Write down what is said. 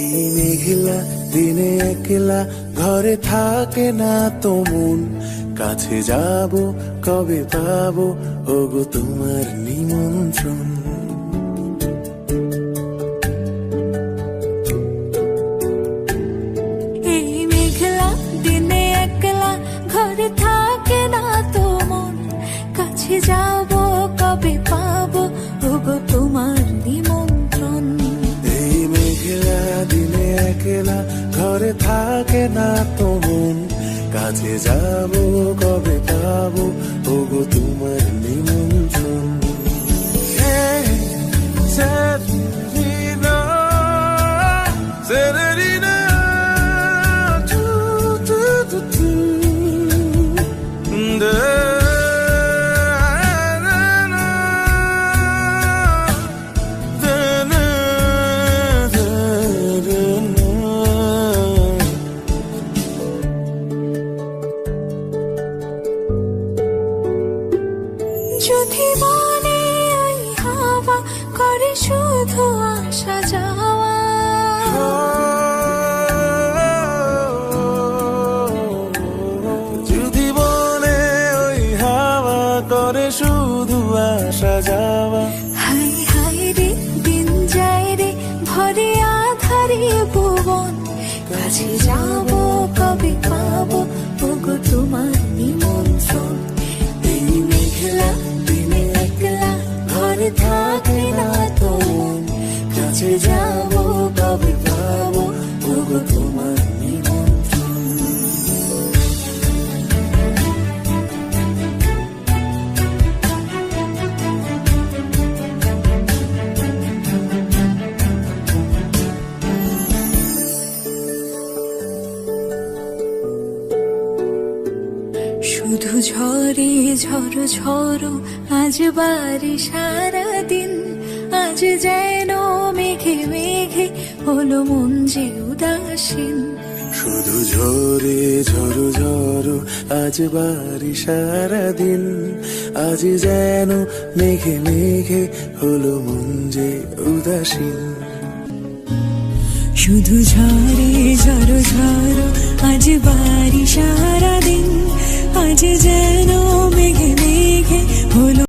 এই মেঘলা দিনে একলা ঘরে থাকে না তো মন, কাছে যাব কবে পাবো ওগো তোমার নিমন্ত্রণ। এই মেঘলা দিনে একলা ঘরে থাকে না তো মন, কাছে যাব কবে পাবো ওগো তোমার নিমন্ত্রণ। এই মেঘলা দিনে একলা ঘরে থাকে না তো মন, কাছে যাব কবে পাবো ওগো তোমার নিমন্ত্রণ। Severina, Severina, tu, tu, tu, tu. Da, na, na, da, na, da, da, na. যদি মনে ওই হাওয়া করে শুধু আসা যাওয়া, যদি বলে ওই হাওয়া করে শুধু আসা যাওয়া, হাই হাই রে দিন যায় রে ভরে আধারে ভুবন, কাছে যাব কবে পাবো ওগো তোমার নিমন্ত্রণ। এই মেঘলা দিনে একলা ঘরে থাকে না তো মন, কাছে যাব কবে পাবো ওগো তোমার নিমন্ত্রণ। শুধু ঝরে ঝড়ো ঝড়ো আজ বাড়ি সারাদিন, আজ যেন মেঘে মেঘে হলো মন যে উদাসীন। শুধু ঝরে ঝড়ো ঝড়ো আজ বাড়ি সারাদিন, আজ যেন মেঘে মেঘে হলো মন যে উদাসীন। শুধু ঝরে ঝড়ো ঝড়ো আজ বাড়ি সারাদিন, আজ যেন